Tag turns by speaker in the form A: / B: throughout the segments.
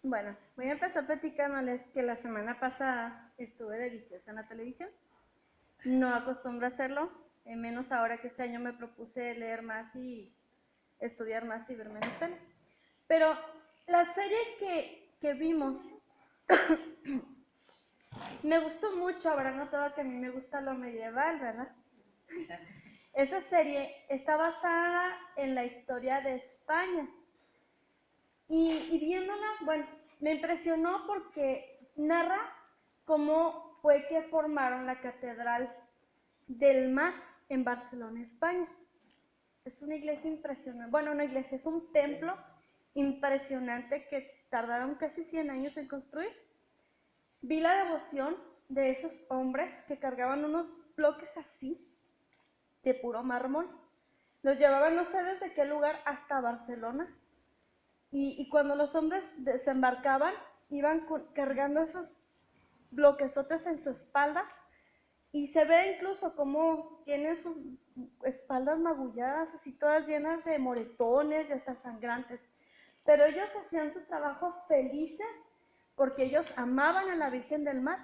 A: Bueno, voy a empezar platicándoles que la semana pasada estuve de viciosa en la televisión. No acostumbro a hacerlo, menos ahora que este año me propuse leer más y estudiar más y verme en la tele. Pero la serie que vimos me gustó mucho, habrán notado que a mí me gusta lo medieval, ¿verdad? Esa serie está basada en la historia de España. Y viéndola, bueno, me impresionó porque narra cómo fue que formaron la Catedral del Mar en Barcelona, España. Es una iglesia impresionante, bueno, una iglesia, es un templo impresionante que tardaron casi 100 años en construir. Vi la devoción de esos hombres que cargaban unos bloques así, de puro mármol. Los llevaban no sé desde qué lugar hasta Barcelona. Y cuando los hombres desembarcaban, iban cargando esos bloquesotes en su espalda y se ve incluso cómo tienen sus espaldas magulladas, así todas llenas de moretones y hasta sangrantes. Pero ellos hacían su trabajo felices porque ellos amaban a la Virgen del Mar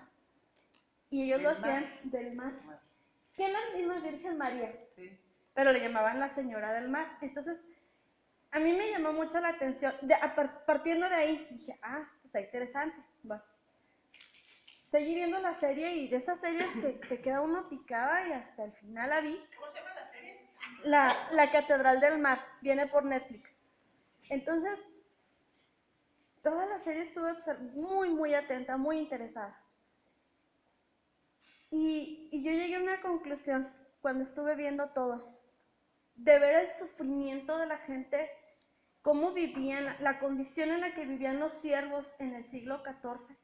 A: y ellos lo hacían del mar, que es la misma Virgen María, sí, pero le llamaban la Señora del Mar. Entonces, a mí me llamó mucho la atención, partiendo de ahí, dije, está interesante. Bueno, seguí viendo la serie y de esas series que se queda uno picada y hasta el final la vi.
B: ¿Cómo se llama la serie?
A: La Catedral del Mar, viene por Netflix. Entonces, toda la serie estuve muy atenta, muy interesada. Y yo llegué a una conclusión cuando estuve viendo todo, de ver el sufrimiento de la gente, cómo vivían, la condición en la que vivían los siervos en el siglo XIV,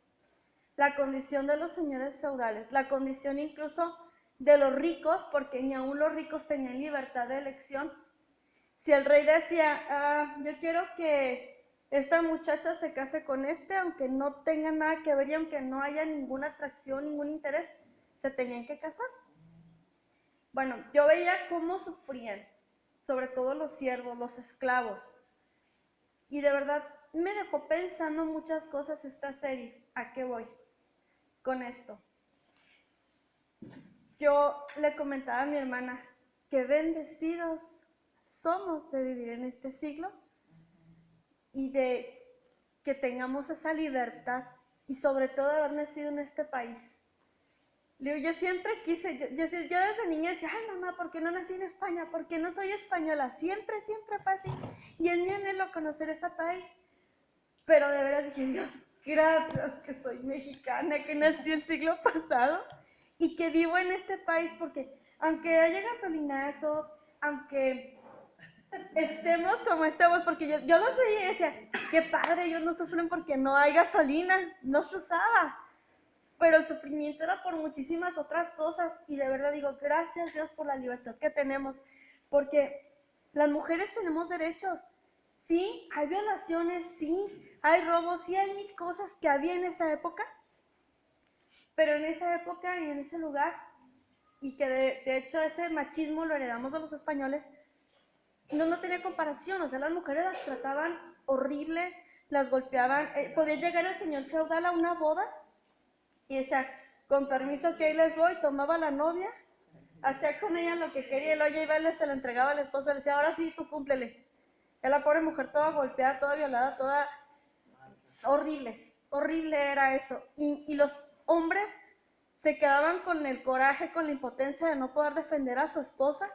A: la condición de los señores feudales, la condición incluso de los ricos, porque ni aún los ricos tenían libertad de elección. Si el rey decía, yo quiero que esta muchacha se case con este, aunque no tenga nada que ver y aunque no haya ninguna atracción, ningún interés, se tenían que casar. Bueno, yo veía cómo sufrían, sobre todo los siervos, los esclavos, y de verdad me dejó pensando muchas cosas esta serie. ¿A qué voy con esto? Yo le comentaba a mi hermana que bendecidos somos de vivir en este siglo y de que tengamos esa libertad y sobre todo de haber nacido en este país. Yo siempre quise, yo desde niña decía, ay mamá, ¿por qué no nací en España? ¿Por qué no soy española? Siempre fue así. Y es mi anhelo conocer ese país. Pero de verdad dije, Dios, gracias que soy mexicana, que nací el siglo pasado y que vivo en este país, porque aunque haya gasolinazos, aunque estemos como estemos, porque yo los veía y decía, qué padre, ellos no sufren porque no hay gasolina, no se usaba, pero el sufrimiento era por muchísimas otras cosas y de verdad digo, gracias Dios por la libertad que tenemos, porque las mujeres tenemos derechos. Sí, hay violaciones, sí, hay robos, sí hay mil cosas que había en esa época, pero en esa época y en ese lugar, y que de hecho ese machismo lo heredamos de los españoles, no tenía comparación, o sea, las mujeres las trataban horrible, las golpeaban, podía llegar el señor feudal a una boda y decía, con permiso que ahí les voy, tomaba a la novia, hacía con ella lo que quería, y luego iba y se la entregaba al esposo, le decía, ahora sí, tú cúmplele. Y la pobre mujer toda golpeada, toda violada, toda horrible, horrible era eso. Y los hombres se quedaban con el coraje, con la impotencia de no poder defender a su esposa,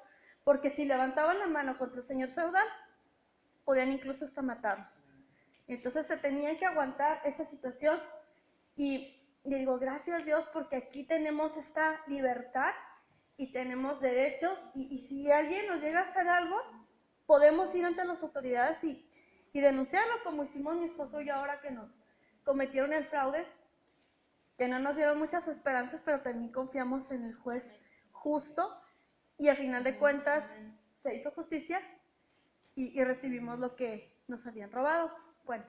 A: porque si levantaban la mano contra el señor feudal, podían incluso hasta matarlos. Entonces se tenían que aguantar esa situación y digo, gracias Dios, porque aquí tenemos esta libertad y tenemos derechos y si alguien nos llega a hacer algo, podemos ir ante las autoridades y denunciarlo, como hicimos mi esposo y yo ahora que nos cometieron el fraude, que no nos dieron muchas esperanzas, pero también confiamos en el juez justo y al final de cuentas se hizo justicia y recibimos lo que nos habían robado. Bueno,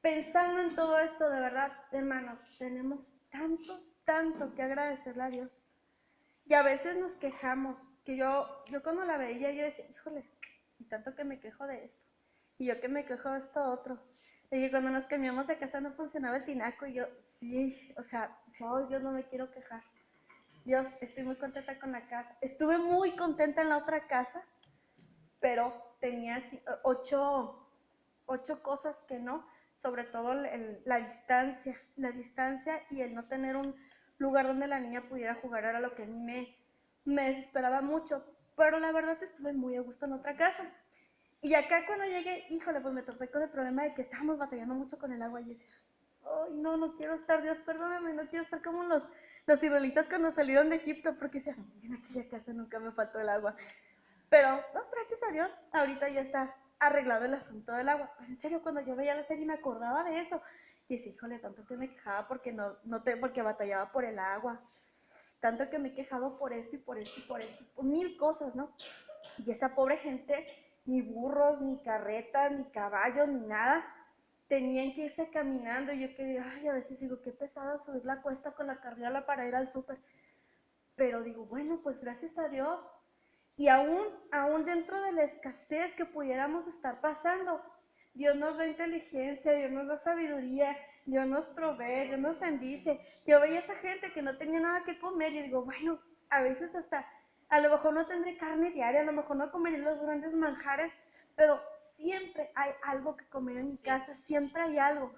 A: pensando en todo esto, de verdad, hermanos, tenemos tanto que agradecerle a Dios. Y a veces nos quejamos, que yo cuando la veía, yo decía, híjole, y tanto que me quejo de esto, y yo que me quejo de esto otro. Y que cuando nos cambiamos de casa no funcionaba el tinaco y yo, sí, o sea, yo no me quiero quejar. Dios, estoy muy contenta con la casa. Estuve muy contenta en la otra casa, pero tenía 8 cosas que no, sobre todo la distancia y el no tener un lugar donde la niña pudiera jugar era lo que a mí me desesperaba mucho, pero la verdad estuve muy a gusto en otra casa. Y acá cuando llegué, híjole, pues me topé con el problema de que estábamos batallando mucho con el agua y decía, ay, no quiero estar, Dios, perdóname, no quiero estar como los israelitas cuando salieron de Egipto, porque decía, en aquella casa nunca me faltó el agua. Pero, pues, gracias a Dios, ahorita ya está arreglado el asunto del agua. Pero en serio, cuando yo veía la serie me acordaba de eso. Y decía, híjole, tanto que me quejaba porque batallaba por el agua. Tanto que me he quejado por esto y por esto y por esto, por mil cosas, ¿no? Y esa pobre gente, ni burros, ni carretas, ni caballos, ni nada, tenían que irse caminando. Y yo quería, ay, a veces digo, qué pesada subir la cuesta con la carriola para ir al súper. Pero digo, bueno, pues gracias a Dios. Y aún dentro de la escasez que pudiéramos estar pasando, Dios nos da inteligencia, Dios nos da sabiduría, Dios nos provee, Dios nos bendice. Yo veía a esa gente que no tenía nada que comer y digo, bueno, a veces hasta, a lo mejor no tendré carne diaria, a lo mejor no comeré los grandes manjares, pero siempre hay algo que comer en mi casa, siempre hay algo.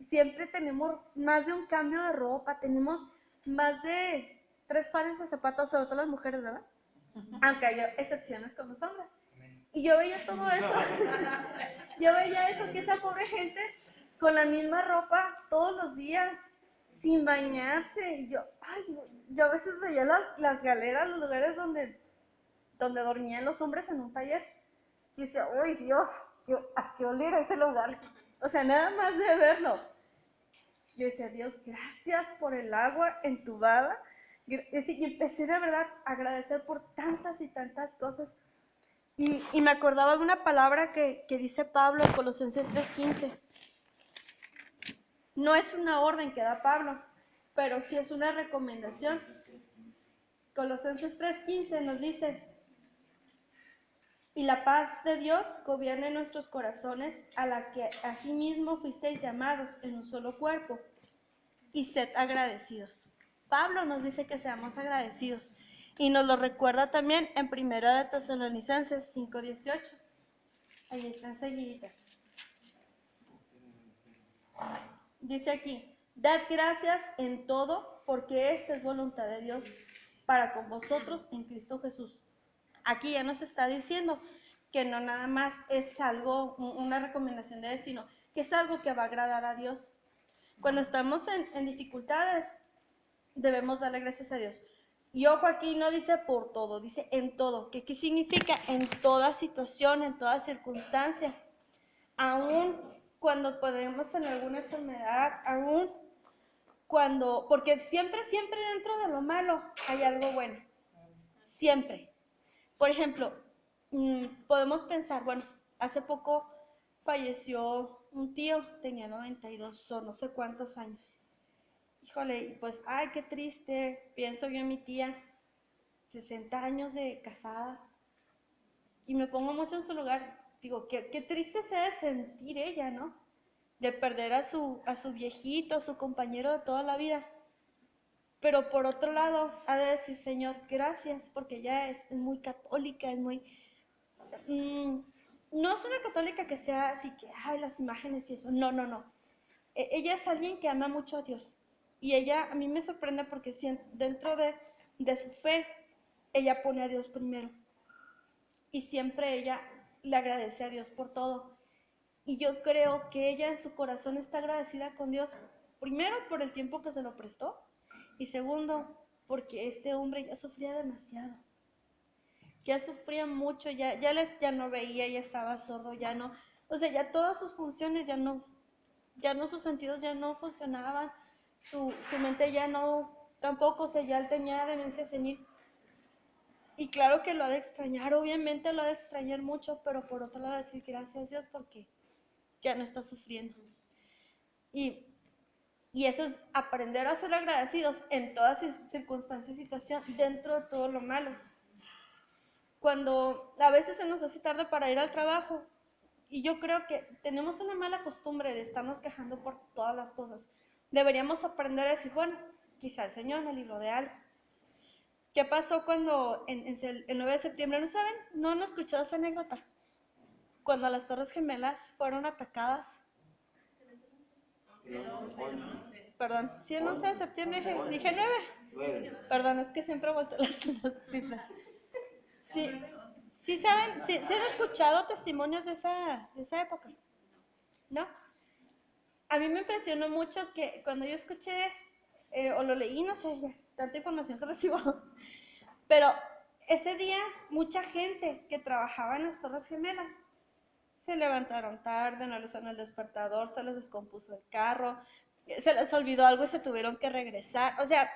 A: Siempre tenemos más de un cambio de ropa, tenemos más de 3 pares de zapatos, sobre todo las mujeres, ¿verdad? Aunque hay excepciones con los hombres. Y yo veía todo eso, yo veía eso, que esa pobre gente con la misma ropa todos los días, sin bañarse, y yo a veces veía las galeras, los lugares donde dormían los hombres en un taller, y decía, ¡ay Dios! ¿A qué olera ese lugar? O sea, nada más de verlo. Yo decía, Dios, gracias por el agua entubada. Y empecé de verdad a agradecer por tantas y tantas cosas. Y me acordaba de una palabra que dice Pablo en Colosenses 3:15. No es una orden que da Pablo, pero sí es una recomendación. Colosenses 3:15 nos dice, y la paz de Dios gobierne nuestros corazones, a la que asimismo fuisteis llamados en un solo cuerpo, y sed agradecidos. Pablo nos dice que seamos agradecidos y nos lo recuerda también en 1 de Tesalonicenses 5:18. Ahí está enseguida. Dice aquí, dad gracias en todo, porque esta es voluntad de Dios para con vosotros en Cristo Jesús. Aquí ya nos está diciendo que no nada más es algo, una recomendación de Él, sino que es algo que va a agradar a Dios. Cuando estamos en dificultades, debemos darle gracias a Dios. Y ojo, aquí no dice por todo, dice en todo. ¿Qué significa? En toda situación, en toda circunstancia. Aún cuando podemos en alguna enfermedad, aún cuando, porque siempre dentro de lo malo hay algo bueno. Siempre. Por ejemplo, podemos pensar, bueno, hace poco falleció un tío, tenía 92 o no sé cuántos años. Híjole, pues, ay, qué triste, pienso yo en mi tía, 60 años de casada, y me pongo mucho en su lugar, digo, qué triste se debe sentir ella, ¿no? De perder a su viejito, a su compañero de toda la vida. Pero por otro lado, ha de decir, Señor, gracias, porque ella es muy católica, es muy... no es una católica que sea así que, ay, las imágenes y eso, no. Ella es alguien que ama mucho a Dios. Y ella, a mí me sorprende porque dentro de su fe, ella pone a Dios primero. Y siempre ella le agradece a Dios por todo. Y yo creo que ella en su corazón está agradecida con Dios, primero por el tiempo que se lo prestó, y segundo, porque este hombre ya sufría demasiado. Ya sufría mucho, ya no veía, ya estaba sordo, ya no, o sea, ya todas sus funciones ya no, sus sentidos ya no funcionaban, su mente ya no, tampoco, o sea, ya él tenía demencia senil. Y claro que lo ha de extrañar, obviamente lo ha de extrañar mucho, pero por otro lado decir gracias a Dios porque ya no está sufriendo. Y eso es aprender a ser agradecidos en todas circunstancias y situaciones, dentro de todo lo malo. Cuando a veces se nos hace tarde para ir al trabajo, Y yo creo que tenemos una mala costumbre de estarnos quejando por todas las cosas. Deberíamos aprender a decir, bueno, quizá el Señor me libró de algo. ¿Qué pasó cuando el 9 de septiembre? ¿No saben? ¿No han escuchado esa anécdota? Cuando las Torres Gemelas fueron atacadas. Perdón, sí, el 11 de septiembre dije 9. Perdón, es que siempre volteo las cifras. Sí, sí saben, sí han escuchado testimonios de esa época, ¿no? A mí me impresionó mucho que cuando yo escuché, o lo leí, no sé, ya, tanta información que recibo, pero ese día mucha gente que trabajaba en las Torres Gemelas se levantaron tarde, no les sonó el despertador, se les descompuso el carro, se les olvidó algo y se tuvieron que regresar. O sea,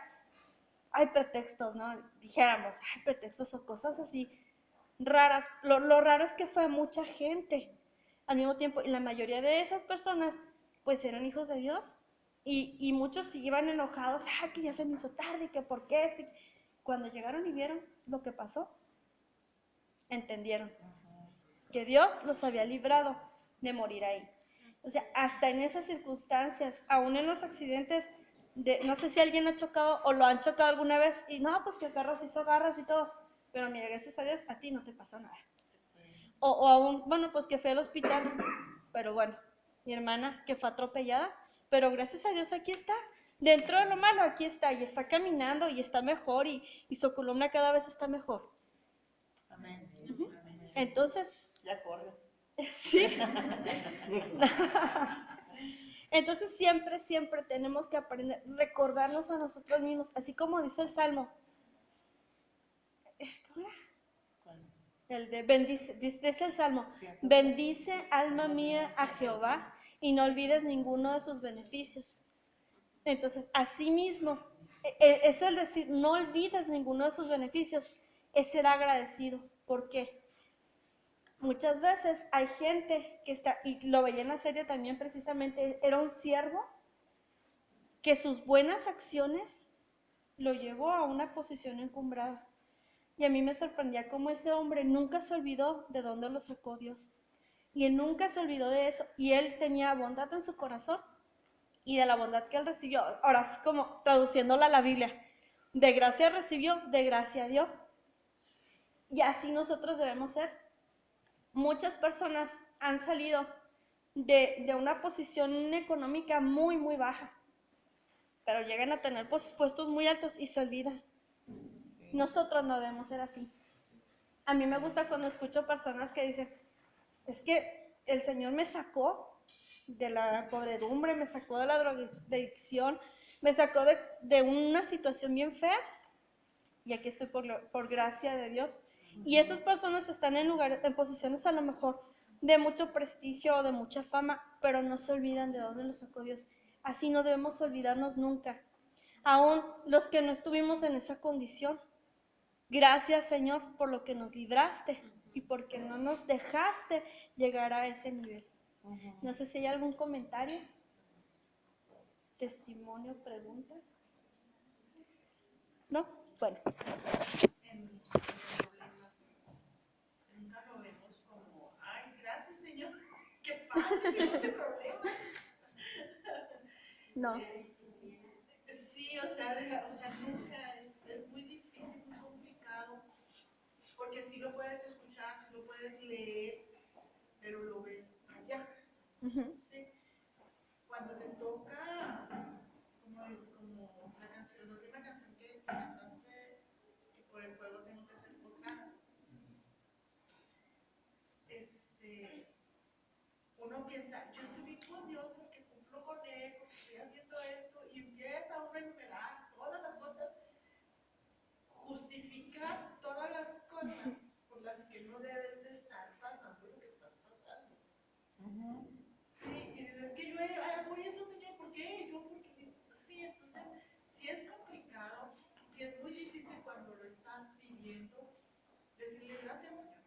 A: hay pretextos, ¿no? Dijéramos, hay pretextos o cosas así raras. Lo raro es que fue mucha gente al mismo tiempo, y la mayoría de esas personas pues eran hijos de Dios, y muchos iban enojados, que ya se me hizo tarde, que por qué. Cuando llegaron y vieron lo que pasó, entendieron que Dios los había librado de morir ahí. O sea, hasta en esas circunstancias, aún en los accidentes, no sé si alguien ha chocado o lo han chocado alguna vez, y no, pues que agarras, hizo garras y todo, pero mira, gracias a Dios, a ti no te pasó nada. O aún, bueno, pues que fue al hospital, pero bueno, mi hermana que fue atropellada, pero gracias a Dios aquí está. Dentro de lo malo, aquí está, y está caminando, y está mejor, y su columna cada vez está mejor.
B: Amén.
A: Entonces,
B: ya corre.
A: Sí. Entonces siempre tenemos que aprender, recordarnos a nosotros mismos, así como dice el Salmo. El de bendice, dice el Salmo, bendice alma mía a Jehová y no olvides ninguno de sus beneficios. Entonces, así mismo, eso es decir, no olvides ninguno de sus beneficios, es ser agradecido. ¿Por qué? Muchas veces hay gente que está, y lo veía en la serie también precisamente, era un siervo que sus buenas acciones lo llevó a una posición encumbrada. Y a mí me sorprendía cómo ese hombre nunca se olvidó de dónde lo sacó Dios. Y él nunca se olvidó de eso. Y él tenía bondad en su corazón y de la bondad que él recibió. Ahora, es como traduciéndola a la Biblia. De gracia recibió, de gracia dio. Y así nosotros debemos ser. Muchas personas han salido de una posición económica muy baja, pero llegan a tener puestos muy altos y se olvidan. Nosotros no debemos ser así. A mí me gusta cuando escucho personas que dicen, es que el Señor me sacó de la podredumbre, me sacó de la drogadicción, me sacó de una situación bien fea, y aquí estoy por gracia de Dios. Y esas personas están en posiciones a lo mejor de mucho prestigio o de mucha fama, pero no se olvidan de dónde los sacó Dios. Así no debemos olvidarnos nunca. Aún los que no estuvimos en esa condición, gracias Señor por lo que nos libraste y porque no nos dejaste llegar a ese nivel. No sé si hay algún comentario, testimonio, pregunta. ¿No? Bueno.
B: Nunca lo vemos como, ay, gracias Señor, qué padre, que no te problema.
A: No.
B: Sí, o sea, nunca, es muy difícil, muy complicado, porque sí lo puedes escuchar, sí lo puedes leer, pero lo ves allá. ¿Sí? Cuando te toca, como la canción, la última canción que cantaste, que por el fuego tengo que ser tocada, uno piensa, yo estoy bien con Dios porque cumplo con Él, porque estoy haciendo esto, y empieza uno a enumerar todas las cosas, justificar todas las cosas por las que no debes de estar pasando lo que estás pasando. Sí, y dices que yo voy a esto, Señor, ¿por qué? Yo, porque sí, entonces, sí es complicado, sí es muy difícil cuando lo estás pidiendo, decirle gracias, Señor.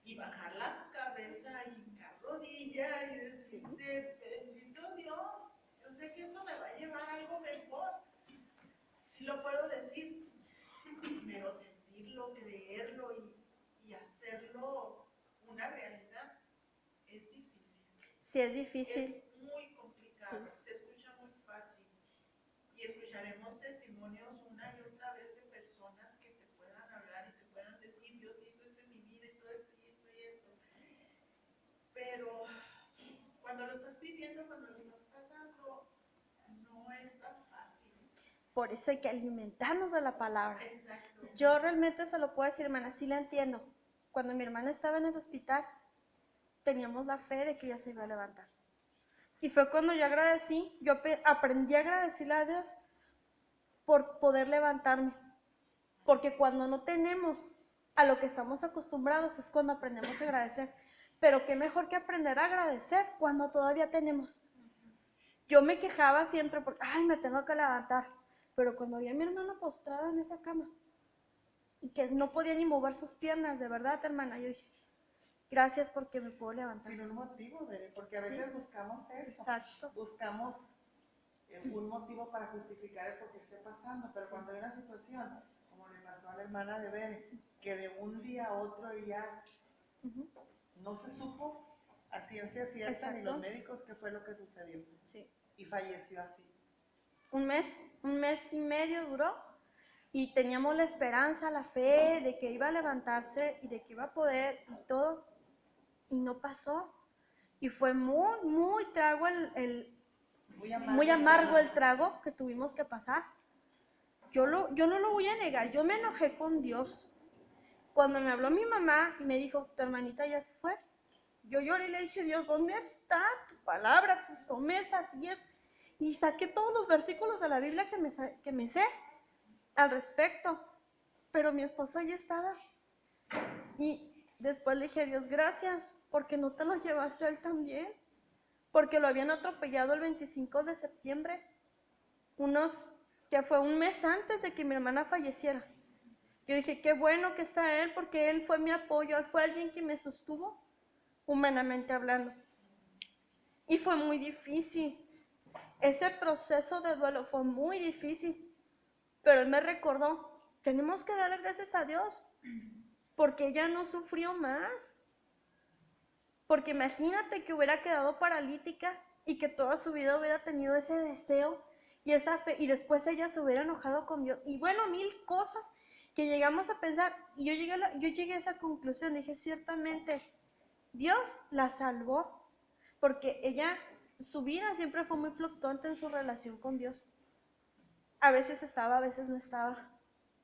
B: Y bajar la cabeza y hincar rodilla y decirte, bendito Dios, yo sé que esto me va a llevar a algo mejor. Sí lo puedo decir, pero sentirlo, creerlo y hacerlo una una realidad, es difícil.
A: Sí, es difícil.
B: Es muy complicado, se escucha muy fácil. Y escucharemos testimonios una y otra vez de personas que te puedan hablar y te puedan decir, Dios hizo esto en mi vida y todo esto y esto y esto. Pero cuando lo estás viviendo, cuando lo estás pasando, no es tan fácil.
A: Por eso hay que alimentarnos de la palabra.
B: Exacto.
A: Yo realmente se lo puedo decir, hermana, sí la entiendo. Cuando mi hermana estaba en el hospital, teníamos la fe de que ella se iba a levantar. Y fue cuando yo agradecí, aprendí a agradecerle a Dios por poder levantarme. Porque cuando no tenemos a lo que estamos acostumbrados es cuando aprendemos a agradecer. Pero qué mejor que aprender a agradecer cuando todavía tenemos. Yo me quejaba siempre porque, ay, me tengo que levantar. Pero cuando vi a mi hermana postrada en esa cama y que no podía ni mover sus piernas, de verdad, hermana, yo dije, gracias porque me puedo levantar.
C: Sin un motivo, Bere, porque a veces buscamos eso.
A: Exacto.
C: Buscamos un motivo para justificar el por qué esté pasando, pero cuando hay una situación, como le pasó a la hermana de Bere, que de un día a otro ya no se supo a ciencia cierta ni los médicos qué fue lo que sucedió.
A: Sí.
C: Y falleció así.
A: Un mes y medio duró y teníamos la esperanza, la fe de que iba a levantarse y de que iba a poder y todo, y no pasó. Y fue muy trago muy amargo el trago que tuvimos que pasar. Yo no lo voy a negar, yo me enojé con Dios. Cuando me habló mi mamá y me dijo, tu hermanita ya se fue, yo lloré y le dije, Dios, ¿dónde está tu palabra, tus promesas y eso? Y saqué todos los versículos de la Biblia que me sé al respecto, pero mi esposo ya estaba. Y después le dije, Dios, gracias, porque no te lo llevaste a él también, porque lo habían atropellado el 25 de septiembre, que fue un mes antes de que mi hermana falleciera. Yo dije, qué bueno que está él, porque él fue mi apoyo, él fue alguien que me sostuvo, humanamente hablando. Y fue muy difícil. Ese proceso de duelo fue muy difícil, pero él me recordó, tenemos que darle gracias a Dios, porque ella no sufrió más. Porque imagínate que hubiera quedado paralítica y que toda su vida hubiera tenido ese deseo y esa fe, y después ella se hubiera enojado con Dios. Y bueno, mil cosas que llegamos a pensar, y yo llegué a esa conclusión, dije, ciertamente, Dios la salvó, porque su vida siempre fue muy fluctuante en su relación con Dios. A veces estaba, a veces no estaba.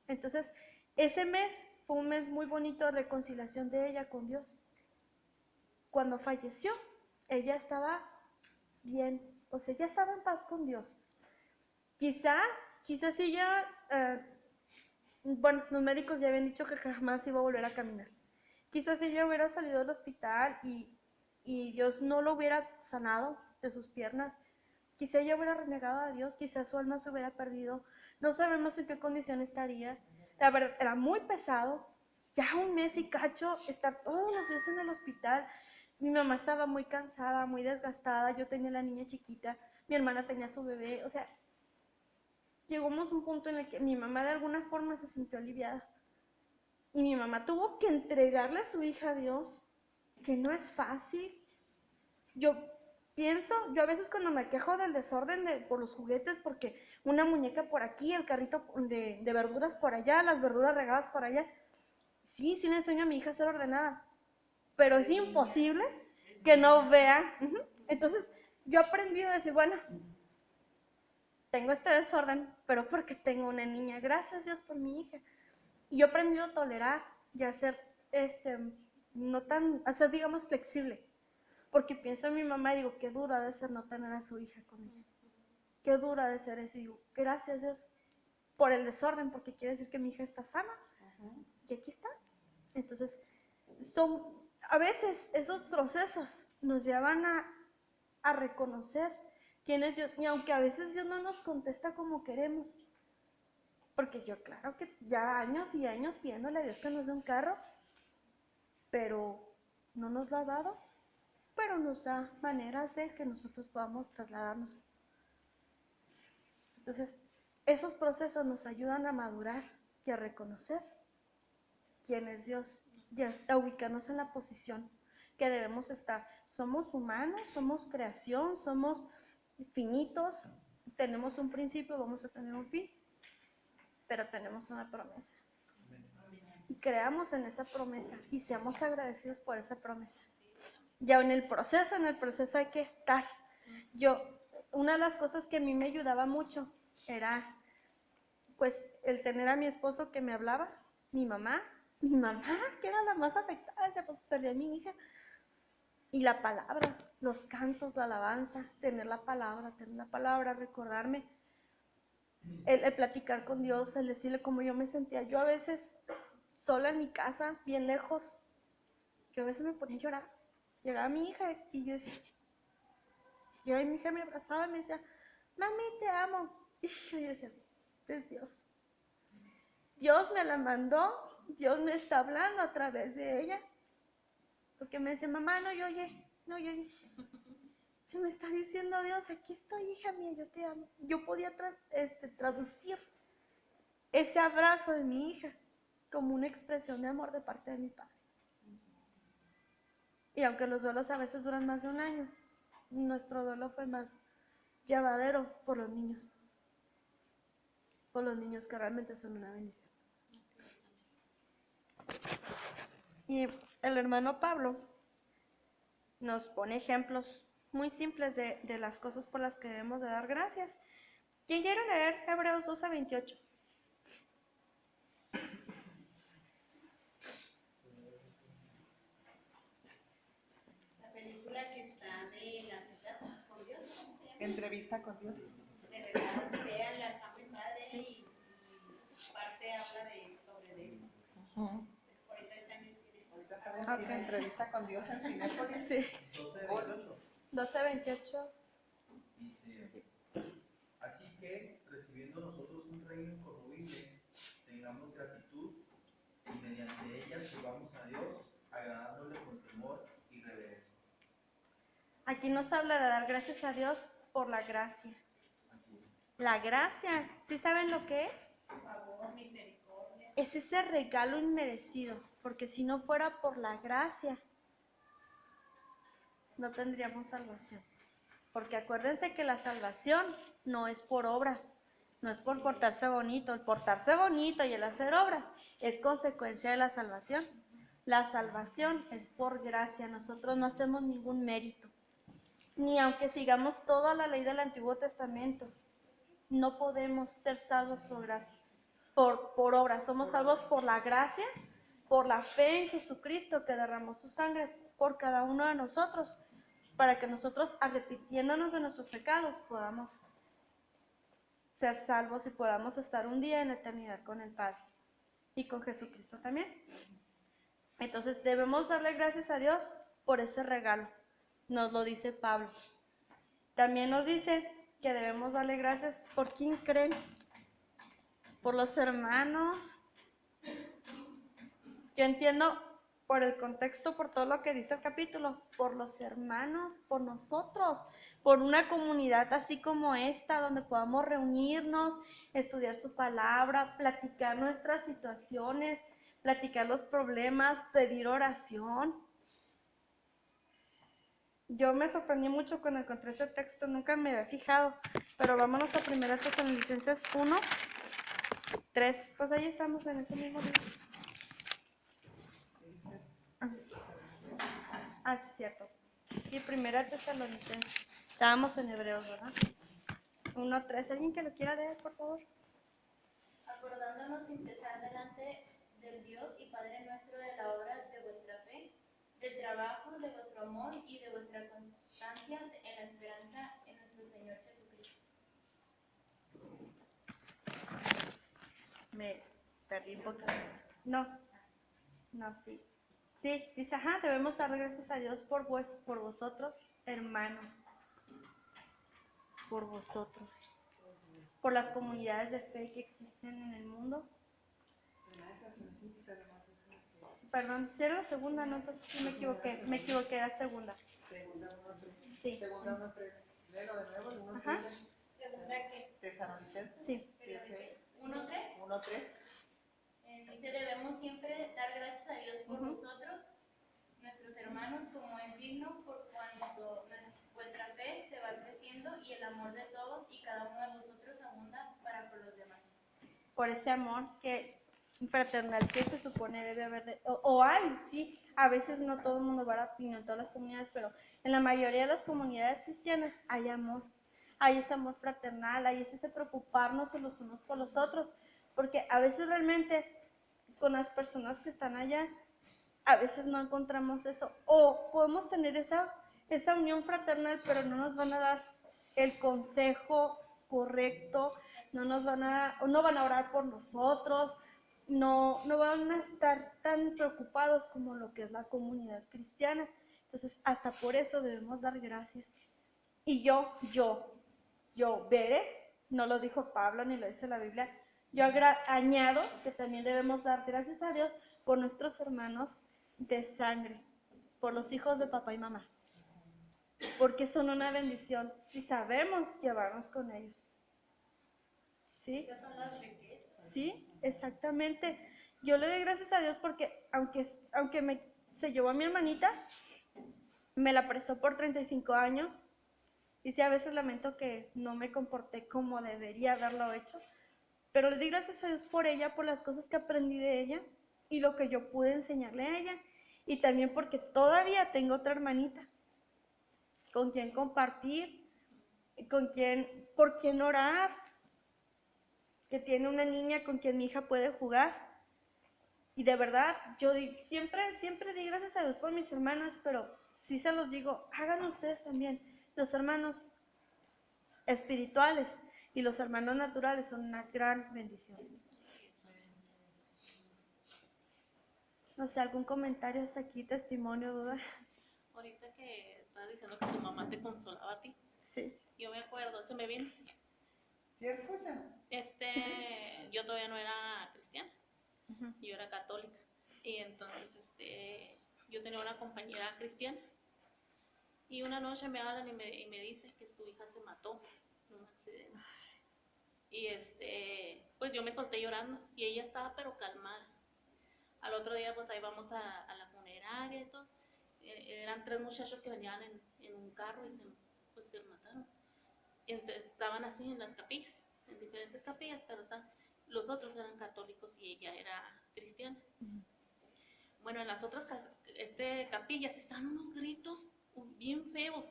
A: Entonces, ese mes fue un mes muy bonito de reconciliación de ella con Dios. Cuando falleció, ella estaba bien, o sea, ella estaba en paz con Dios. Quizás si ella, bueno, los médicos ya habían dicho que jamás iba a volver a caminar. Quizás si ella hubiera salido del hospital y Dios no lo hubiera sanado de sus piernas, quizás ella hubiera renegado a Dios, quizás su alma se hubiera perdido, no sabemos en qué condición estaría. La verdad, era muy pesado, ya un mes y cacho, estar todos los días en el hospital. Mi mamá estaba muy cansada, muy desgastada, yo tenía la niña chiquita, mi hermana tenía su bebé, o sea, llegamos a un punto en el que mi mamá de alguna forma se sintió aliviada. Y mi mamá tuvo que entregarle a su hija a Dios, que no es fácil. Yo a veces cuando me quejo del desorden por los juguetes, porque una muñeca por aquí, el carrito de verduras por allá, las verduras regadas por allá, sí le enseño a mi hija a ser ordenada, pero es imposible que no vea. Entonces, yo aprendí a decir, bueno, tengo este desorden, pero porque tengo una niña, gracias Dios por mi hija. Y yo he aprendido a tolerar y a ser, a ser, digamos, flexible. Porque pienso en mi mamá y digo, qué dura de ser no tener a su hija con ella. Qué dura de ser eso. Y digo, gracias Dios por el desorden, porque quiere decir que mi hija está sana. Y aquí está. Entonces, a veces esos procesos nos llevan a reconocer quién es Dios. Y aunque a veces Dios no nos contesta como queremos, porque yo claro que ya años y años pidiéndole a Dios que nos dé un carro, pero no nos lo ha dado, pero nos da maneras de que nosotros podamos trasladarnos. Entonces, esos procesos nos ayudan a madurar y a reconocer quién es Dios y a ubicarnos en la posición. que debemos estar. Somos humanos, somos creación, somos finitos, tenemos un principio, vamos a tener un fin, pero tenemos una promesa. Y creamos en esa promesa y seamos agradecidos por esa promesa. Ya en el proceso hay que estar. Una de las cosas que a mí me ayudaba mucho era, pues, el tener a mi esposo que me hablaba, mi mamá, que era la más afectada, decía, pues perdí a mi hija. Y la palabra, los cantos, la alabanza, tener la palabra, recordarme, el platicar con Dios, el decirle cómo yo me sentía. Yo a veces, sola en mi casa, bien lejos, yo a veces me ponía a llorar. Llegaba mi hija y yo decía, mi hija me abrazaba y me decía, mami, te amo. Y yo decía, es Dios. Dios me la mandó, Dios me está hablando a través de ella. Porque me dice, mamá, no llores. Se me está diciendo Dios, aquí estoy, hija mía, yo te amo. Yo podía traducir ese abrazo de mi hija como una expresión de amor de parte de mi padre. Y aunque los duelos a veces duran más de un año, nuestro duelo fue más llevadero por los niños que realmente son una bendición. Y el hermano Pablo nos pone ejemplos muy simples de las cosas por las que debemos de dar gracias. ¿Quién quiere leer Hebreos 12:28?
D: La película que está de las citas con Dios, ¿cómo se llama?
C: Entrevista con Dios.
D: De verdad, véanla, está muy padre y parte habla sobre eso. Ahorita está en el cine.
C: Ahorita estamos en la entrevista con Dios en Cinépolis.
A: Sí.
E: 12:28.
A: 12:28.
E: Dice, así que, recibiendo nosotros un reino incorruptible, tengamos gratitud y mediante ella sirvamos a Dios, agradándole con temor y reverencia.
A: Aquí nos habla de dar gracias a Dios por la gracia.
E: Así es.
A: La gracia, ¿sí saben lo que es?
D: Favor, misericordia.
A: Es ese regalo inmerecido, porque si no fuera por la gracia, no tendríamos salvación. Porque acuérdense que la salvación no es por obras, no es por portarse bonito. El portarse bonito y el hacer obras es consecuencia de la salvación. La salvación es por gracia, nosotros no hacemos ningún mérito. Ni aunque sigamos toda la ley del Antiguo Testamento, no podemos ser salvos por gracia, por obras. Somos salvos por la gracia, por la fe en Jesucristo que derramó su sangre por cada uno de nosotros, para que nosotros, arrepintiéndonos de nuestros pecados, podamos ser salvos y podamos estar un día en la eternidad con el Padre y con Jesucristo también. Entonces debemos darle gracias a Dios por ese regalo, nos lo dice Pablo. También nos dice que debemos darle gracias por quién creen, por los hermanos. Yo entiendo por el contexto, por todo lo que dice el capítulo, por los hermanos, por nosotros, por una comunidad así como esta, donde podamos reunirnos, estudiar su palabra, platicar nuestras situaciones, platicar los problemas, pedir oración. Yo me sorprendí mucho cuando encontré ese texto, nunca me había fijado, pero vámonos a 1 Tesalonicenses 1:3, pues ahí estamos en ese mismo libro. Ah, sí, cierto. Sí, 1 Tesalonicenses. Estábamos en Hebreos, ¿verdad? 1:3. ¿Alguien que lo quiera leer, por favor?
D: Acordándonos sin cesar delante del Dios y Padre nuestro de la obra de vuestra fe, del trabajo, de vuestro amor y de vuestra constancia en la esperanza en nuestro Señor Jesucristo.
A: Me perdí un poco. No, sí. Sí, dice, debemos dar gracias a Dios por vosotros, hermanos. Por vosotros. Por las comunidades de fe que existen en el mundo. Perdón, si era la segunda, no, entonces sí me equivoqué, era segunda.
C: Segunda 1:3.
A: Sí.
C: Segunda 1:3. Léelo de nuevo, 1:3.
A: Ajá.
D: Segunda que,
C: Tesalonicenses.
A: Sí.
D: 1:3.
C: 1:3.
D: Dice, debemos siempre dar gracias a Dios por nosotros, nuestros hermanos como es digno, por cuanto vuestra fe se va creciendo y el amor de todos y cada uno de vosotros abunda para con los demás.
A: Por ese amor que fraternal que se supone debe haber, o hay, sí, a veces no todo el mundo va a la, en todas las comunidades, pero en la mayoría de las comunidades cristianas hay amor, hay ese amor fraternal, hay ese preocuparnos los unos por los otros, porque a veces realmente con las personas que están allá, a veces no encontramos eso, o podemos tener esa unión fraternal, pero no nos van a dar el consejo correcto, no van a orar por nosotros, no van a estar tan preocupados como lo que es la comunidad cristiana. Entonces, hasta por eso debemos dar gracias. Y yo, Bere, no lo dijo Pablo ni lo dice la Biblia, yo añado que también debemos dar gracias a Dios por nuestros hermanos de sangre, por los hijos de papá y mamá, porque son una bendición si sabemos llevarnos con ellos. ¿Sí?
D: Esas son las riquezas.
A: Sí, exactamente. Yo le doy gracias a Dios porque aunque se llevó a mi hermanita, me la prestó por 35 años, y sí, a veces lamento que no me comporté como debería haberlo hecho, pero le doy gracias a Dios por ella, por las cosas que aprendí de ella y lo que yo pude enseñarle a ella, y también porque todavía tengo otra hermanita con quien compartir, por quien orar, que tiene una niña con quien mi hija puede jugar. Y de verdad, yo siempre di gracias a Dios por mis hermanas, pero sí se los digo, háganlo ustedes también. Los hermanos espirituales y los hermanos naturales son una gran bendición. No sé, ¿algún comentario hasta aquí, testimonio, duda?
F: Ahorita que estabas diciendo que tu mamá te consolaba a ti,
A: Sí.
F: yo me acuerdo, se me viene así.
C: ¿Sí escuchan?
F: Yo todavía no era cristiana,
A: Uh-huh.
F: yo era católica. Y entonces, yo tenía una compañera cristiana. Y una noche me hablan y me dicen que su hija se mató en un accidente. Y pues yo me solté llorando y ella estaba pero calmada. Al otro día pues ahí vamos a la funeraria y todo. Eran 3 muchachos que venían en un carro y se mataron. Entonces, estaban así en las capillas, en diferentes capillas, pero los otros eran católicos y ella era cristiana.
A: Uh-huh.
F: Bueno, en las otras capillas estaban unos gritos bien feos,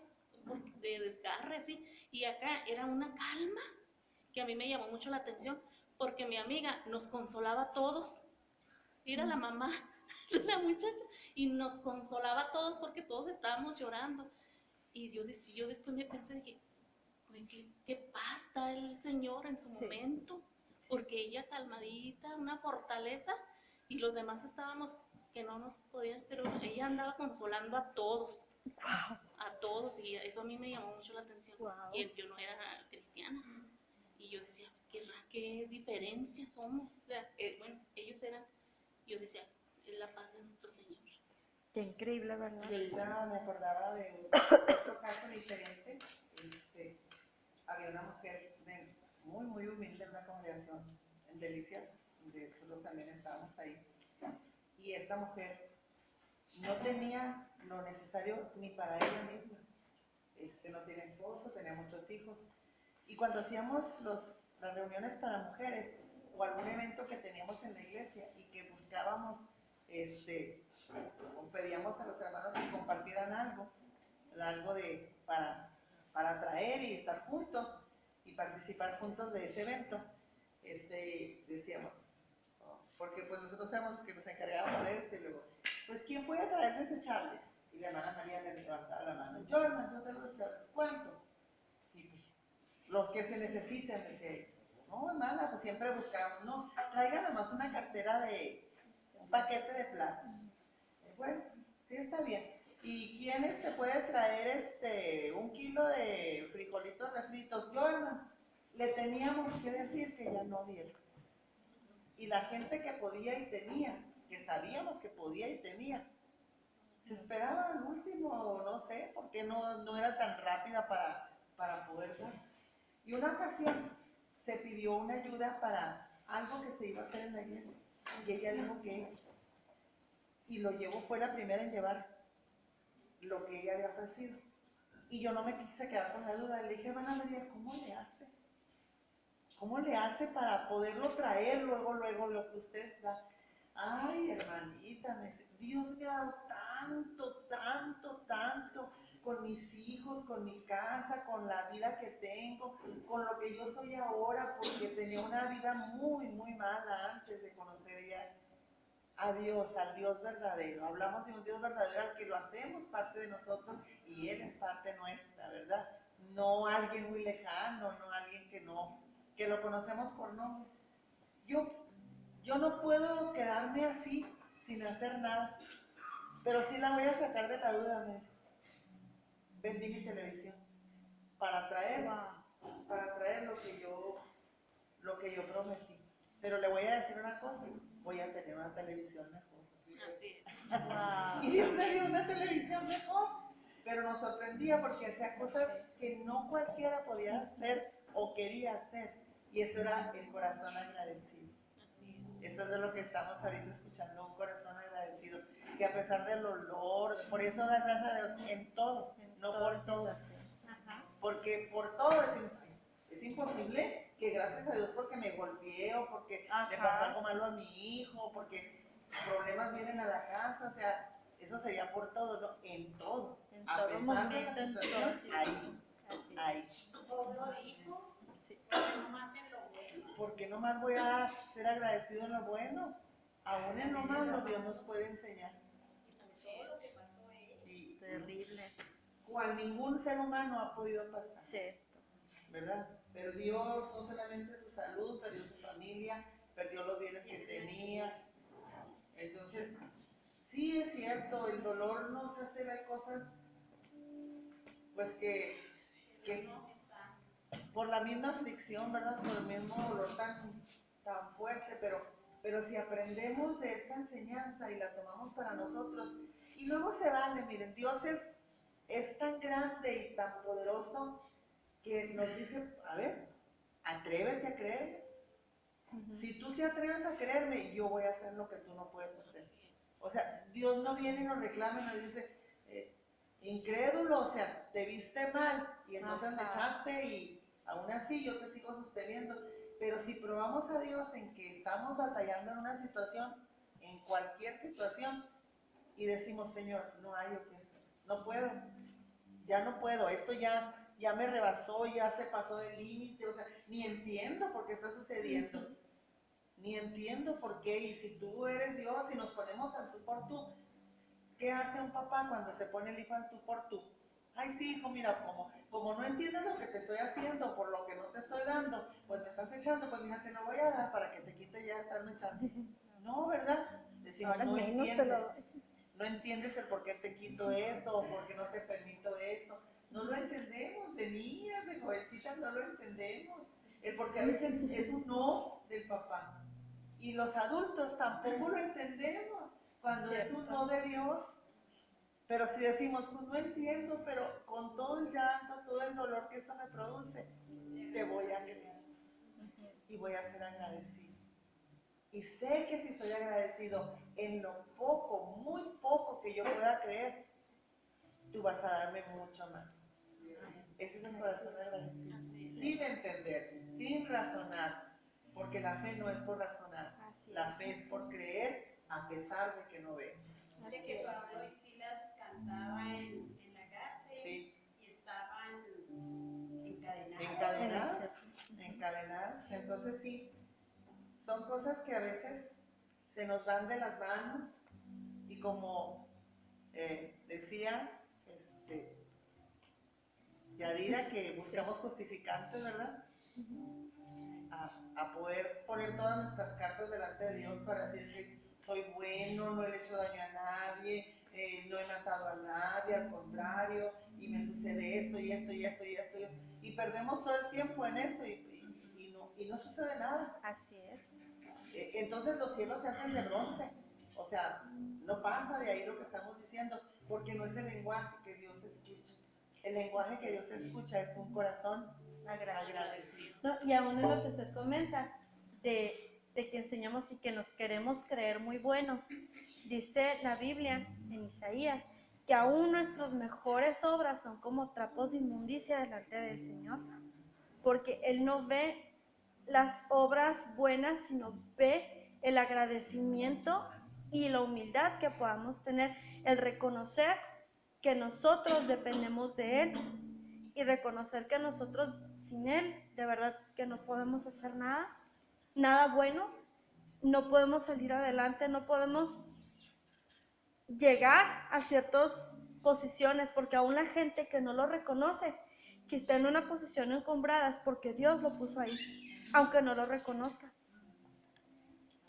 F: de desgarre, así, y acá era una calma que a mí me llamó mucho la atención, porque mi amiga nos consolaba a todos, era la mamá de la muchacha, y nos consolaba a todos porque todos estábamos llorando, y yo después me pensé, dije, ¿qué pasa el Señor en su momento? Porque ella calmadita, una fortaleza, y los demás estábamos que no nos podían, pero ella andaba consolando a todos.
A: Wow.
F: A todos, y eso a mí me llamó mucho la atención.
A: Wow.
F: Y yo no era cristiana, y yo decía, qué diferencia somos. O sea, bueno, ellos eran, yo decía, es la paz de nuestro Señor.
A: Qué increíble, ¿verdad?
C: Sí, ahorita me acordaba de otro caso diferente. Había una mujer muy, muy humilde en una congregación en Delicias, donde nosotros también estábamos ahí. Y esta mujer no tenía lo necesario ni para ella misma. No tiene esposo, tenía muchos hijos. Y cuando hacíamos las reuniones para mujeres o algún evento que teníamos en la iglesia y que buscábamos, o pedíamos a los hermanos que compartieran algo para traer y estar juntos y participar juntos de ese evento, decíamos, porque pues nosotros éramos los que nos encargábamos de esto, y luego, pues ¿quién puede traer desechables? Y la hermana María le levantaba la mano, yo traigo desechables, ¿cuántos? Y pues, los que se necesiten, decía ella. No, hermana, pues siempre buscábamos, no, traigan nomás una cartera un paquete de plata. Bueno, sí, está bien. ¿Y quién puede traer 1 kilo de frijolitos refritos? Yo, hermano, le teníamos que decir que ya no diera. Y la gente que podía y tenía, que sabíamos que podía y tenía, se esperaba al último, no sé, porque no era tan rápida para poder dar. Y una ocasión se pidió una ayuda para algo que se iba a hacer en la iglesia, y ella dijo que, y lo llevó, fue la primera en llevar lo que ella había ofrecido. Y yo no me quise quedar con la duda. Le dije, hermana María, ¿cómo le hace? ¿Cómo le hace para poderlo traer luego lo que usted da? Ay, hermanita, Dios me ha dado tanto con mis hijos, con mi casa, con la vida que tengo, con lo que yo soy ahora, porque tenía una vida muy mala antes de conocer ya a Dios, al Dios verdadero. Hablamos de un Dios verdadero al que lo hacemos parte de nosotros y Él es parte nuestra, ¿verdad? No alguien muy lejano, no alguien que lo conocemos por nombre. Yo no puedo quedarme así, sin hacer nada, pero sí la voy a sacar de la duda. Vendí mi televisión para traer lo que yo prometí. Pero le voy a decir una cosa, voy a tener una televisión mejor.
F: Así es.
A: Wow.
C: Y Dios me dio una televisión mejor, pero nos sorprendía porque hacía cosas que no cualquiera podía hacer o quería hacer, y eso era el corazón agradecido.
F: Así es.
C: Eso es de lo que estamos ahorita escuchando, un corazón agradecido, que a pesar del olor, por eso da gracias a Dios en todo, no por todo, porque por todo es imposible que gracias a Dios porque me golpeé o porque le pasó algo malo a mi hijo, porque problemas vienen a la casa, o sea, eso sería por todo, ¿no? En todo,
A: En
C: a
A: todo
C: pesar
A: momento,
C: de la
A: en
C: situación,
A: todo.
C: ahí.
B: Todo hijo, nomás en lo bueno.
C: ¿Por qué nomás voy a ser agradecido en lo bueno? Aún en lo malo Dios nos puede enseñar.
B: Todo lo que pasó a ella.
C: Y
A: Terrible.
C: cual ningún ser humano ha podido pasar,
A: Sí.
C: ¿verdad? Perdió no solamente su salud, perdió su familia, perdió los bienes que tenía. Entonces, sí es cierto, el dolor nos hace ver cosas, pues que por la misma aflicción, ¿verdad? Por el mismo dolor tan fuerte, pero si aprendemos de esta enseñanza y la tomamos para nosotros, y luego se vale, miren, Dios es tan grande y tan poderoso que nos dice, a ver, atrévete a creer. Si tú te atreves a creerme, yo voy a hacer lo que tú no puedes hacer. O sea, Dios no viene y nos reclama y nos dice, incrédulo, o sea, te viste mal y entonces me echaste y aún así yo te sigo sosteniendo. Pero si probamos a Dios en que estamos batallando en una situación, en cualquier situación, y decimos, Señor, no hay o qué hacer, no puedo, ya no puedo, esto ya me rebasó, ya se pasó del límite, o sea, ni entiendo por qué está sucediendo, ni entiendo por qué, y si tú eres Dios y nos ponemos al tú por tú, ¿qué hace un papá cuando se pone el hijo al tú por tú? Ay, sí, hijo, mira, como no entiendes lo que te estoy haciendo, por lo que no te estoy dando, pues me estás echando, pues mira, te lo voy a dar para que te quite ya estarme echando. No, ¿verdad? Decimos,
A: Ahora
C: no
A: menos te
C: entiendes.
A: lo doy.
C: No entiendes el por qué te quito esto o por qué no te permito esto. No lo entendemos, de niñas, de jovencitas no lo entendemos. El porque a veces es un no del papá. Y los adultos tampoco lo entendemos cuando es un no de Dios. Pero si decimos, pues no entiendo, pero con todo el llanto, todo el dolor que esto me produce, te voy a creer y voy a ser agradecido. Y sé que si soy agradecido en lo poco, muy poco que yo pueda creer, tú vas a darme mucho más. Ese es el corazón agradecido. Sin entender, sin razonar, porque la fe no es por razonar, la fe es por creer a pesar de que no ve.
B: Dice que Pablo y Silas cantaban en la cárcel,
C: Sí.
B: y estaban encadenados.
C: Encadenadas. Entonces sí, son cosas que a veces se nos van de las manos y como decía Yadira, que buscamos justificantes, ¿verdad? A poder poner todas nuestras cartas delante de Dios para decir que soy bueno, no le he hecho daño a nadie, no he matado a nadie, al contrario, y me sucede esto y esto y esto y esto, y perdemos todo el tiempo en eso y no sucede nada.
A: Así es.
C: Entonces los cielos se hacen de bronce, o sea, no pasa de ahí lo que estamos diciendo, porque no es el lenguaje que Dios escucha. El lenguaje que Dios escucha es un corazón agradecido.
A: No, y aún en lo que usted comenta, de que enseñamos y que nos queremos creer muy buenos, dice la Biblia en Isaías, que aún nuestras mejores obras son como trapos de inmundicia delante del Señor, porque Él no ve las obras buenas, sino ve el agradecimiento y la humildad que podamos tener, el reconocer que nosotros dependemos de Él y reconocer que nosotros sin Él de verdad que no podemos hacer nada bueno, no podemos salir adelante, no podemos llegar a ciertas posiciones, porque aún la gente que no lo reconoce, que está en una posición encumbrada, es porque Dios lo puso ahí, aunque no lo reconozca.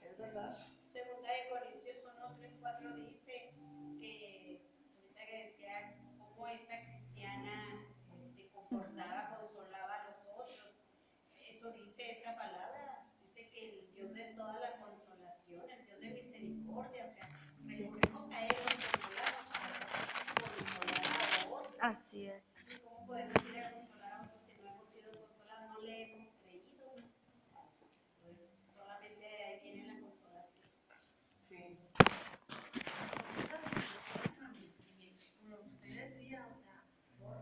C: Es verdad.
D: Segunda de Corintios 1, 3, 4 dice que, ahorita que decía cómo esa cristiana confortaba, consolaba a los otros. Eso dice esa palabra, dice que el Dios de toda la consolación, el Dios de misericordia, o sea, recurrimos a Él, nos consolamos para consolar a otros.
A: Así es.
D: ¿Cómo podemos ir a consolar a otros si no hemos sido consolados, no le hemos creído? Pues solamente ahí viene la consolación.
C: Sí.
B: Como usted decía, o sea,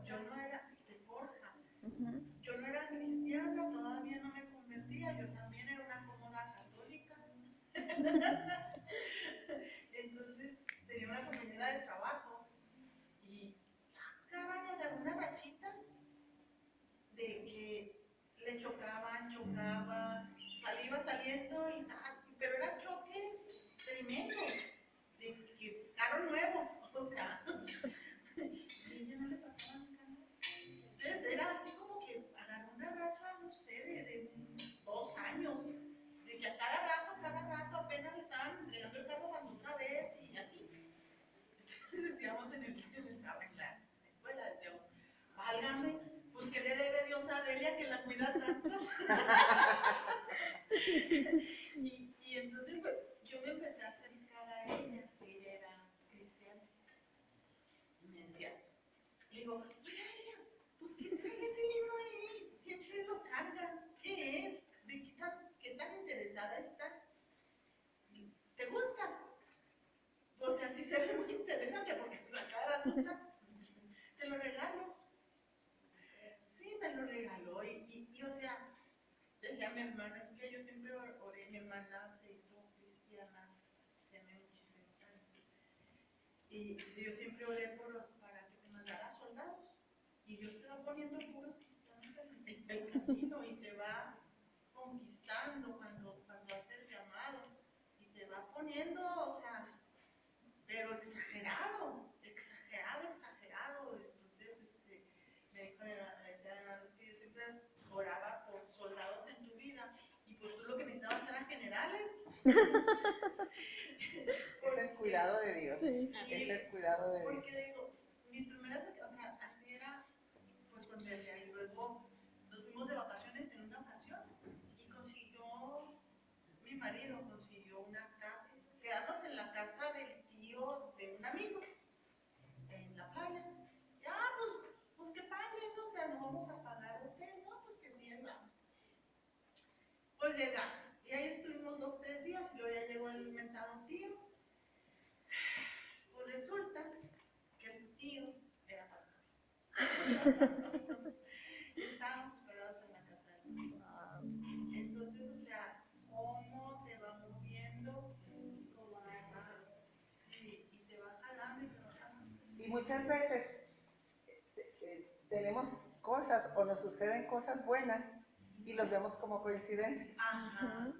B: yo no era de forja,
A: Uh-huh.
B: yo no era cristiana, todavía no me convertía, yo también era una cómoda católica. Entonces tenía una compañera de trabajo y caray, agarró una rachita de que le chocaba, iba saliendo y tal, pero era choque tremendo, de que carro nuevo, o sea, y ella no le pasaba nada. Entonces era así como que agarró una racha, no sé, de 2 años, de que a cada rato apenas estaban entregando el carro cuando otra vez y así. Entonces decíamos en el trabajo, en la escuela, decíamos, válgame, pues ¿qué le debe Dios a Delia que la cuida tanto? y entonces pues, yo me empecé a acercar a ella era cristiana. Y me decía, le digo, oye, pues ¿qué trae ese libro ahí? Siempre lo carga. ¿Qué es? ¿De qué tan interesada está? ¿Te gusta? O sea, sí se ve muy interesante porque pues a cada rato está. Te lo regalo. Sí, me lo regaló. Y o sea, decía mi hermana, es que yo siempre oré, mi hermana se hizo cristiana, tiene muchísimos años. Y yo siempre oré para que te mandara soldados. Y Dios te va poniendo puros cristianos en el camino y te va conquistando cuando haces llamado. Y te va poniendo, o sea, pero exagerado. Entonces, me dijo que yo siempre oraba por soldados en tu vida. Y pues tú lo que necesitabas eran generales.
C: Es el cuidado de Dios.
A: Sí.
C: Es el cuidado de Dios.
B: Porque digo, mi primera, o sea, así era, pues con Delia, y luego nos fuimos de vacaciones en una ocasión y mi marido consiguió una casa, quedarnos en la casa del tío de un amigo, en la playa. Ya, pues qué padre, ¿no? O sea, no vamos a pagar hotel, ¿no? Pues que bien, vamos. Pues llegamos, y ahí estuvimos 2, 3 días, y luego ya llegó el mentado tío. Pues resulta que el tío era pastor. Estábamos hospedados en la casa del tío. Entonces, o sea, cómo te va moviendo, cómo sí, y te va jalando y te va jalando.
C: Y muchas veces tenemos cosas o nos suceden cosas buenas y los vemos como coincidencia.
B: Ajá.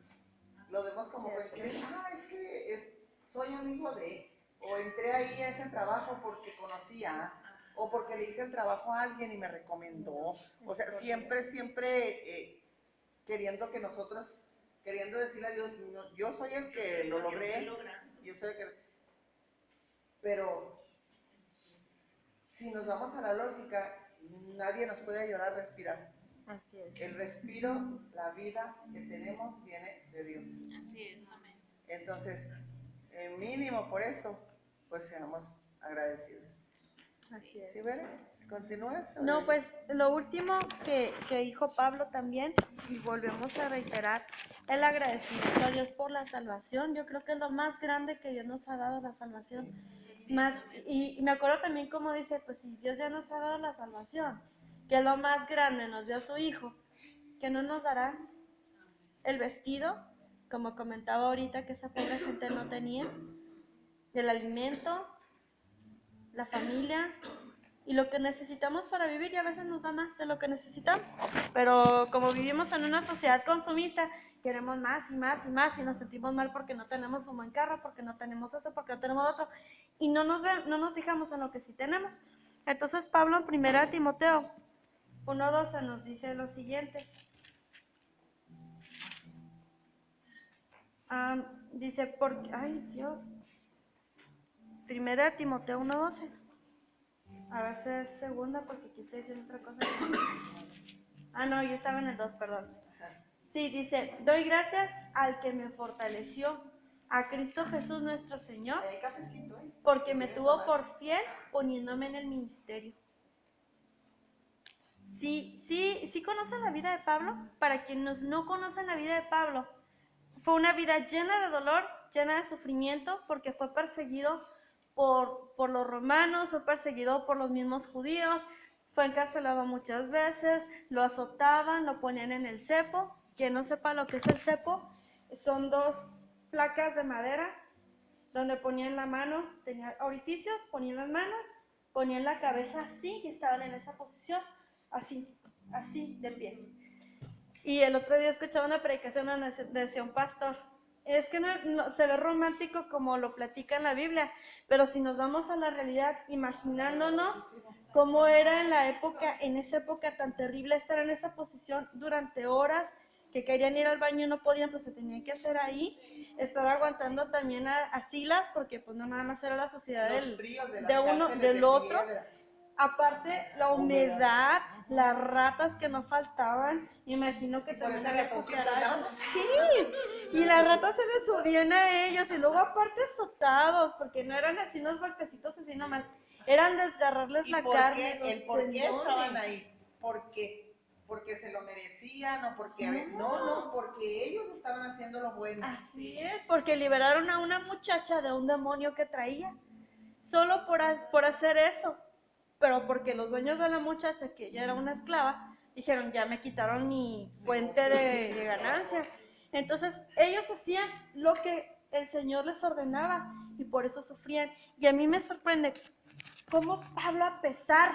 C: Lo vemos como coincidencia. Ah, es que soy amigo de, o entré ahí a ese trabajo porque conocía, o porque le hice el trabajo a alguien y me recomendó. O sea, siempre queriendo que nosotros, queriendo decirle a Dios, no, yo soy el que lo logré, yo soy el que... Pero si nos vamos a la lógica, nadie nos puede ayudar a respirar.
A: Así es.
C: El respiro, la vida que tenemos viene de Dios.
F: Así es, amén.
C: Entonces, mínimo por eso, pues seamos agradecidos.
A: Así es.
C: ¿Sí, Vera? ¿Continúas?
A: No, pues lo último que dijo Pablo también, y volvemos a reiterar, el agradecimiento a Dios por la salvación. Yo creo que es lo más grande que Dios nos ha dado, la salvación. Más,
F: amén.
A: y me acuerdo también como dice, pues si Dios ya nos ha dado la salvación, que es lo más grande, nos dio a su Hijo, que no nos dará el vestido, como comentaba ahorita que esa pobre gente no tenía, el alimento, la familia y lo que necesitamos para vivir, y a veces nos da más de lo que necesitamos. Pero como vivimos en una sociedad consumista, queremos más y más y más y nos sentimos mal porque no tenemos un buen carro, porque no tenemos esto, porque no tenemos otro, y no nos fijamos en lo que sí tenemos. Entonces Pablo en 1 Timoteo 1:12 nos dice lo siguiente. Dice, ay Dios, 1 Timoteo 1:12. A ver si es segunda porque aquí estoy diciendo otra cosa. No, yo estaba en el 2, perdón. Sí, dice, doy gracias al que me fortaleció, a Cristo Jesús nuestro Señor, porque me tuvo por fiel poniéndome en el ministerio. Sí conocen la vida de Pablo. Para quienes no conocen la vida de Pablo, fue una vida llena de dolor, llena de sufrimiento, porque fue perseguido por los romanos, fue perseguido por los mismos judíos, fue encarcelado muchas veces, lo azotaban, lo ponían en el cepo. Quien no sepa lo que es el cepo, son 2 placas de madera donde ponían la mano, tenían orificios, ponían las manos, ponían la cabeza así y estaban en esa posición, así, de pie. Y el otro día escuchaba una predicación donde decía un pastor, es que no se ve romántico como lo platica en la Biblia, pero si nos vamos a la realidad, imaginándonos cómo era en esa época tan terrible estar en esa posición durante horas, que querían ir al baño y no podían, pues se tenían que hacer ahí, estar aguantando también a Silas, porque pues no nada más era la sociedad de uno, del otro. Aparte, la humedad, las ratas que no faltaban, imagino que también había cucarachas. Sí, y las ratas se les subían a ellos, y luego aparte azotados, porque no eran así unos golpecitos así nomás, eran desgarrarles la carne.
C: ¿El por qué estaban ahí? Porque se lo merecían o porque no, porque ellos estaban haciendo lo bueno.
A: Así es, porque liberaron a una muchacha de un demonio que traía, solo por hacer eso. Pero porque los dueños de la muchacha, que ella era una esclava, dijeron, ya me quitaron mi fuente de ganancia. Entonces ellos hacían lo que el Señor les ordenaba y por eso sufrían. Y a mí me sorprende cómo Pablo, a pesar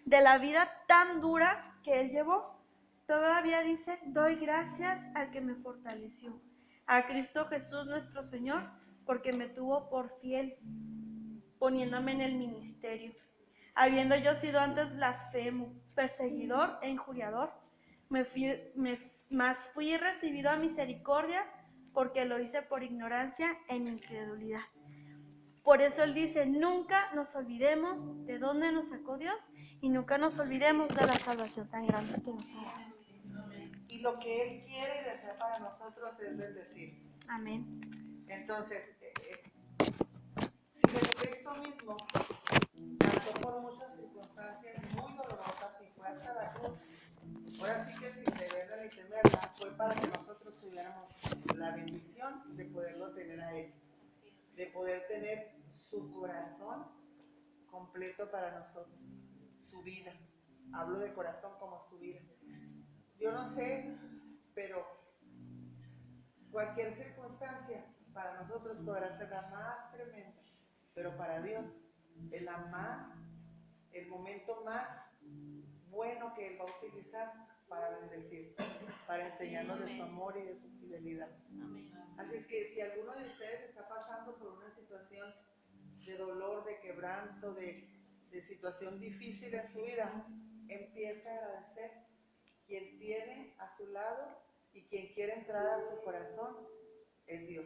A: de la vida tan dura que él llevó, todavía dice, doy gracias al que me fortaleció, a Cristo Jesús nuestro Señor, porque me tuvo por fiel, poniéndome en el ministerio. Habiendo yo sido antes blasfemo, perseguidor e injuriador, mas fui recibido a misericordia, porque lo hice por ignorancia en incredulidad. Por eso él dice, nunca nos olvidemos de dónde nos sacó Dios y nunca nos olvidemos de la salvación tan grande que nos ha dado.
C: Y lo que Él quiere y desea para nosotros es bendecir.
A: Amén.
C: Entonces, si Jesucristo mismo pasó por muchas circunstancias muy dolorosas y fue hasta la cruz, ahora sí que sin deberla ni temerla, fue para que nosotros tuviéramos la bendición de poderlo tener a Él, de poder tener su corazón completo para nosotros, su vida. Hablo de corazón como su vida. Yo no sé, pero cualquier circunstancia para nosotros podrá ser la más tremenda, pero para Dios es el momento más bueno que Él va a utilizar para bendecir, para enseñarnos de su amor y de su fidelidad. Así es que si alguno de ustedes está pasando por una situación de dolor, de quebranto, de situación difícil en su vida, empiece a agradecer. Quien tiene a su lado y quien quiere entrar a su corazón es Dios.